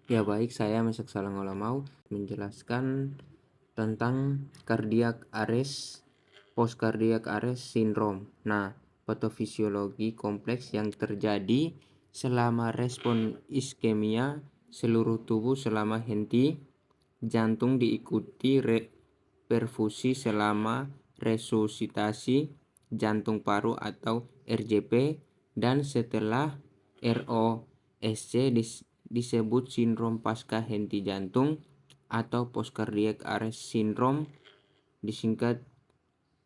Ya baik, saya Mesak Salangola mau menjelaskan tentang cardiac arrest, post cardiac arrest syndrome. Nah, patofisiologi kompleks yang terjadi selama respon iskemia seluruh tubuh selama henti jantung diikuti perfusi selama resusitasi jantung paru atau RJP, dan setelah ROSC disebut sindrom pasca henti jantung atau post cardiac arrest syndrome, disingkat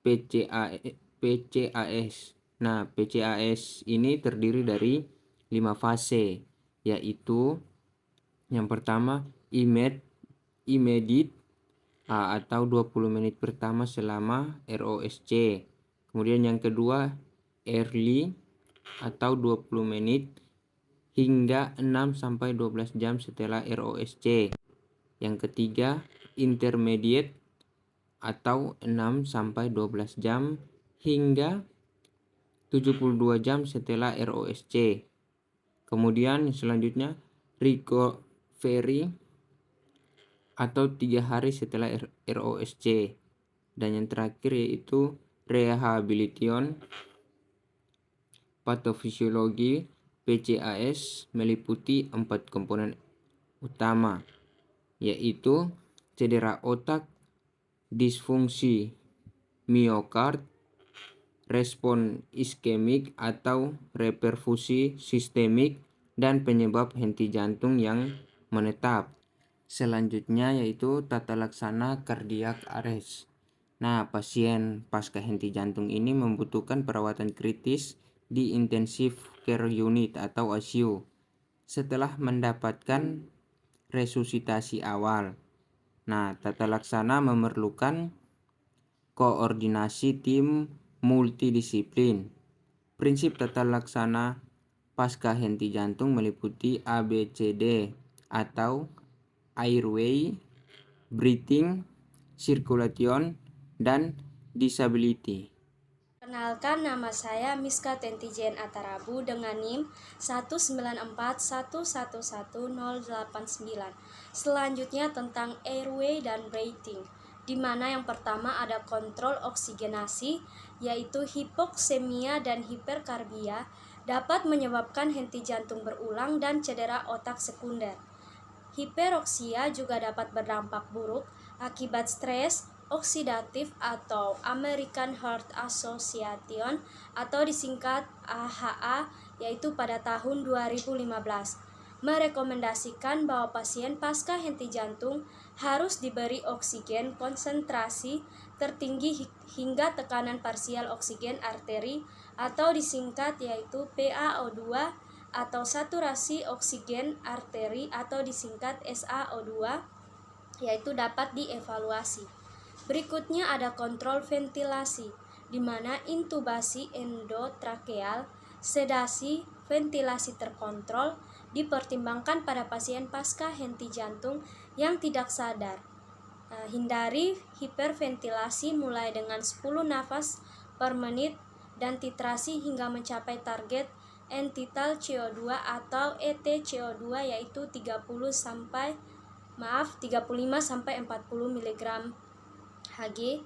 PCAS. Nah, PCAS ini terdiri dari 5 fase, yaitu yang pertama immediate atau 20 menit pertama selama ROSC. Kemudian yang kedua early atau 20 menit hingga 6-12 jam setelah ROSC. Yang ketiga intermediate atau 6-12 jam hingga 72 jam setelah ROSC. Kemudian selanjutnya recovery atau 3 hari setelah ROSC. Dan yang terakhir yaitu rehabilitation. Patofisiologi PCAS meliputi 4 komponen utama, yaitu cedera otak, disfungsi miokard, respon iskemik atau reperfusi sistemik, dan penyebab henti jantung yang menetap. Selanjutnya yaitu tata laksana cardiac arrest. Nah, pasien pasca henti jantung ini membutuhkan perawatan kritis di intensive care unit atau ICU setelah mendapatkan resusitasi awal. Nah, tata laksana memerlukan koordinasi tim multidisiplin. Prinsip tata laksana pasca henti jantung meliputi ABCD atau airway, breathing, circulation, dan disability. Perkenalkan, nama saya Miska Tentijen Atarabu dengan NIM 194111089. Selanjutnya tentang airway dan breathing, di mana yang pertama ada kontrol oksigenasi, yaitu hipoksemia dan hiperkarbia dapat menyebabkan henti jantung berulang dan cedera otak sekunder. Hiperoksia juga dapat berdampak buruk akibat stres oksidatif atau American Heart Association atau disingkat AHA, yaitu pada tahun 2015 merekomendasikan bahwa pasien pasca henti jantung harus diberi oksigen konsentrasi tertinggi hingga tekanan parsial oksigen arteri atau disingkat yaitu PaO2 atau saturasi oksigen arteri atau disingkat SaO2, yaitu dapat dievaluasi. Berikutnya ada kontrol ventilasi, di mana intubasi endotrakeal, sedasi, ventilasi terkontrol dipertimbangkan pada pasien pasca henti jantung yang tidak sadar. Hindari hiperventilasi mulai dengan 10 nafas per menit dan titrasi hingga mencapai target end-tidal CO2 atau ETCO2 yaitu 35 sampai 40 mg Hg.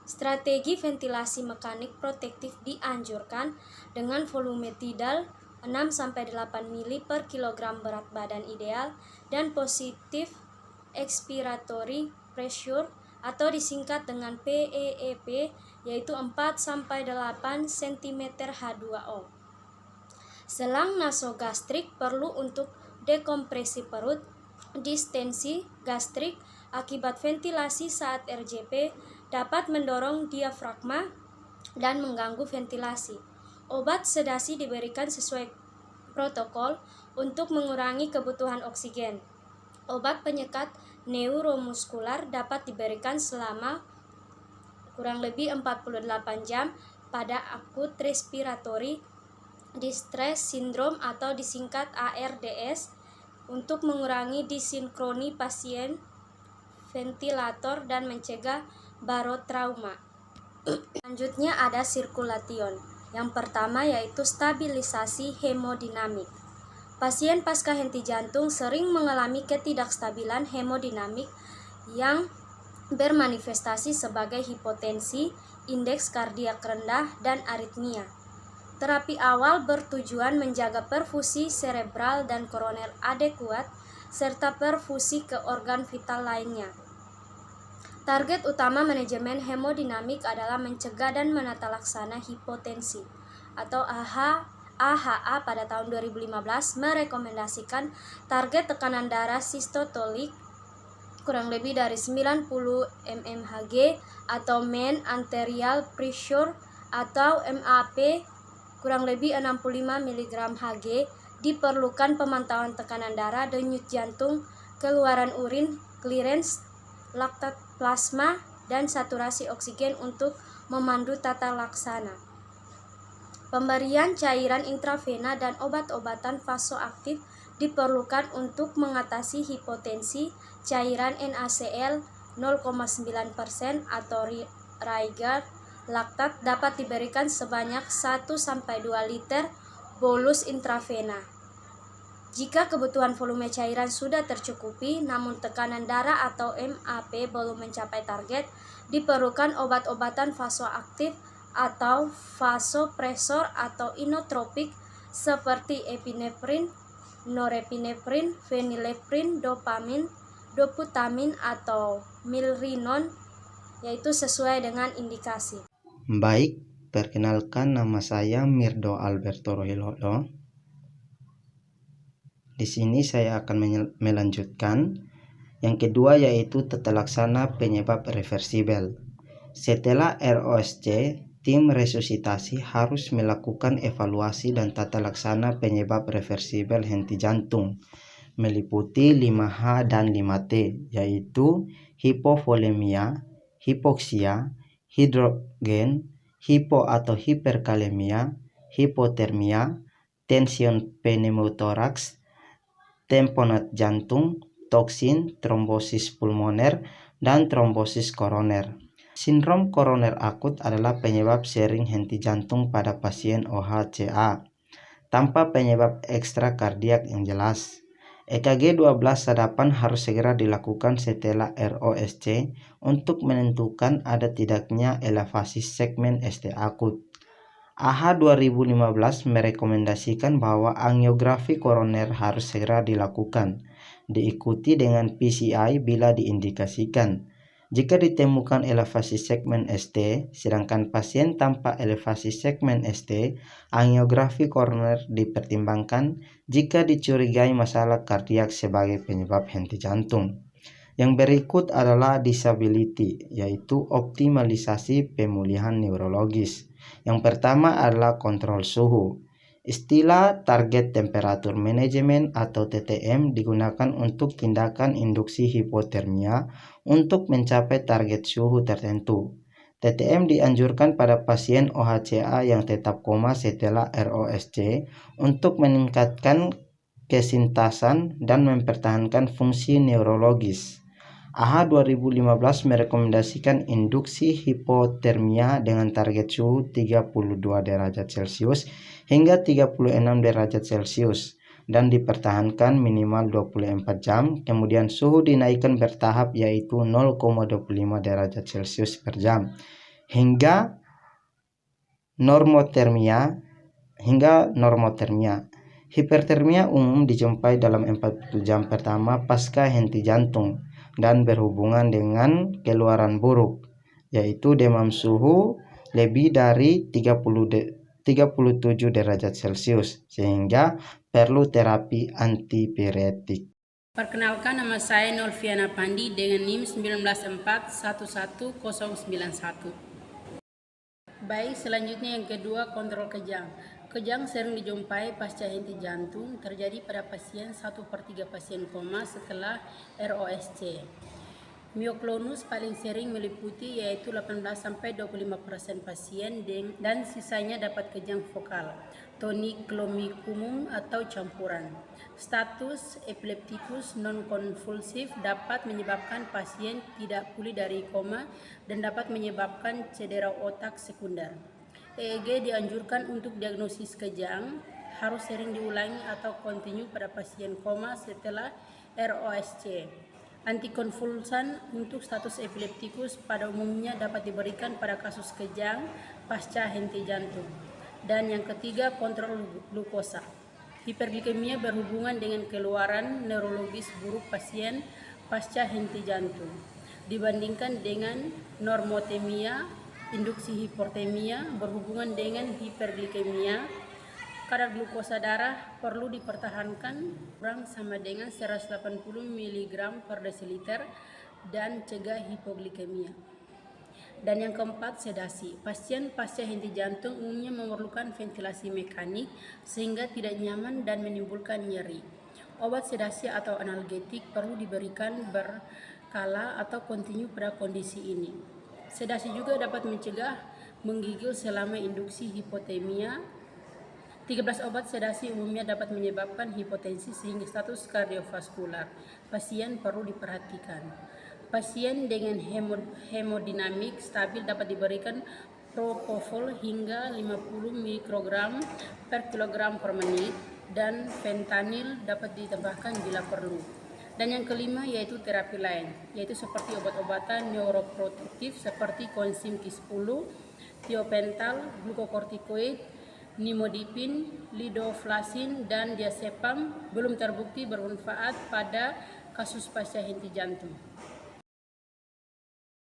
Strategi ventilasi mekanik protektif dianjurkan dengan volume tidal 6-8 mili per kilogram berat badan ideal dan positif expiratory pressure atau disingkat dengan PEEP yaitu 4-8 cm H2O. Selang nasogastrik perlu untuk dekompresi perut, distensi gastrik akibat ventilasi saat RJP dapat mendorong diafragma dan mengganggu ventilasi. Obat sedasi diberikan sesuai protokol untuk mengurangi kebutuhan oksigen. Obat penyekat neuromuskular dapat diberikan selama kurang lebih 48 jam pada akut respiratory distress syndrome atau disingkat ARDS untuk mengurangi disinkroni pasien ventilator dan mencegah barotrauma. Selanjutnya ada sirkulation. Yang pertama yaitu stabilisasi hemodinamik. Pasien pasca henti jantung sering mengalami ketidakstabilan hemodinamik yang bermanifestasi sebagai hipotensi, indeks kardiak rendah, dan aritmia. Terapi awal bertujuan menjaga perfusi serebral dan koroner adekuat, serta perfusi ke organ vital lainnya. Target utama manajemen hemodinamik adalah mencegah dan menata laksana hipotensi, atau AHA pada tahun 2015 merekomendasikan target tekanan darah sistotolik kurang lebih dari 90 mmHg atau mean arterial pressure atau MAP kurang lebih 65 mg/Hg. Diperlukan pemantauan tekanan darah, denyut jantung, keluaran urin, clearance, laktat plasma, dan saturasi oksigen untuk memandu tata laksana. Pemberian cairan intravena dan obat-obatan vasoaktif diperlukan untuk mengatasi hipotensi. Cairan NaCl 0,9% atau Raygar laktat dapat diberikan sebanyak 1-2 liter bolus intravena. Jika kebutuhan volume cairan sudah tercukupi, namun tekanan darah atau MAP belum mencapai target, diperlukan obat-obatan vasoaktif atau vasopresor atau inotropik seperti epinefrin, norepinefrin, phenylephrine, doputamin, atau milrinone, yaitu sesuai dengan indikasi. Baik, perkenalkan nama saya Mirdo Alberto Rohilodo. Di sini saya akan melanjutkan yang kedua, yaitu tata laksana penyebab reversibel. Setelah ROSC, tim resusitasi harus melakukan evaluasi dan tata laksana penyebab reversibel henti jantung, meliputi 5H dan 5T, yaitu hipovolemia, hipoksia, hidrogen, hipo atau hiperkalemia, hipotermia, tension pneumotoraks, tamponade jantung, toksin, trombosis pulmoner, dan trombosis koroner. Sindrom koroner akut adalah penyebab sering henti jantung pada pasien OHCA tanpa penyebab ekstrakardiak yang jelas. EKG 12 sadapan harus segera dilakukan setelah ROSC untuk menentukan ada tidaknya elevasi segmen ST akut. AHA 2015 merekomendasikan bahwa angiografi koroner harus segera dilakukan, diikuti dengan PCI bila diindikasikan. Jika ditemukan elevasi segmen ST, sedangkan pasien tanpa elevasi segmen ST, angiografi koroner dipertimbangkan jika dicurigai masalah kardiak sebagai penyebab henti jantung. Yang berikut adalah disability, yaitu optimalisasi pemulihan neurologis. Yang pertama adalah kontrol suhu. Istilah target temperatur management atau TTM digunakan untuk tindakan induksi hipotermia untuk mencapai target suhu tertentu. TTM dianjurkan pada pasien OHCA yang tetap koma setelah ROSC untuk meningkatkan kesintasan dan mempertahankan fungsi neurologis. AHA 2015 merekomendasikan induksi hipotermia dengan target suhu 32 derajat Celcius hingga 36 derajat Celcius dan dipertahankan minimal 24 jam, kemudian suhu dinaikkan bertahap yaitu 0,25 derajat Celcius per jam hingga normotermia. Hipertermia umum dijumpai dalam 40 jam pertama pasca henti jantung dan berhubungan dengan keluaran buruk, yaitu demam suhu lebih dari 37 derajat Celcius, sehingga perlu terapi antipiretik. Perkenalkan, nama saya Nolviana Pandi dengan NIM 194111091. Baik, selanjutnya yang kedua, kontrol kejang. Kejang sering dijumpai pasca henti jantung, terjadi pada pasien 1/3 pasien koma setelah ROSC. Mioklonus paling sering meliputi yaitu 18-25% pasien dan sisanya dapat kejang vokal, toniklomicumum atau campuran. Status epileptikus non-konvulsif dapat menyebabkan pasien tidak pulih dari koma dan dapat menyebabkan cedera otak sekunder. EEG dianjurkan untuk diagnosis kejang. harus sering diulangi atau kontinu pada pasien koma setelah ROSC. Antikonvulsan untuk status epileptikus pada umumnya dapat diberikan pada kasus kejang pasca henti jantung. Dan yang ketiga, kontrol glukosa. Hiperglikemia berhubungan dengan keluaran neurologis buruk pasien pasca henti jantung dibandingkan dengan normotemia. Induksi hipotemia berhubungan dengan hiperglikemia. Kadar glukosa darah perlu dipertahankan kurang sama dengan 180 mg per desiliter dan cegah hipoglikemia. Dan yang keempat, sedasi. Pasien pasca henti jantung umumnya memerlukan ventilasi mekanik sehingga tidak nyaman dan menimbulkan nyeri. Obat sedasi atau analgetik perlu diberikan berkala atau kontinu pada kondisi ini. Sedasi juga dapat mencegah menggigil selama induksi hipotemia. 13 obat sedasi umumnya dapat menyebabkan hipotensi sehingga status kardiovaskular. Pasien perlu diperhatikan. Pasien dengan hemodinamik stabil dapat diberikan propofol hingga 50 mikrogram per kilogram per menit dan fentanyl dapat ditambahkan bila perlu. Dan yang kelima yaitu terapi lain, yaitu seperti obat-obatan neuroprotektif seperti coenzim Q10, thiopental, glukokortikoid, nimodipin, lidoflasin, dan diazepam belum terbukti bermanfaat pada kasus pasca henti jantung.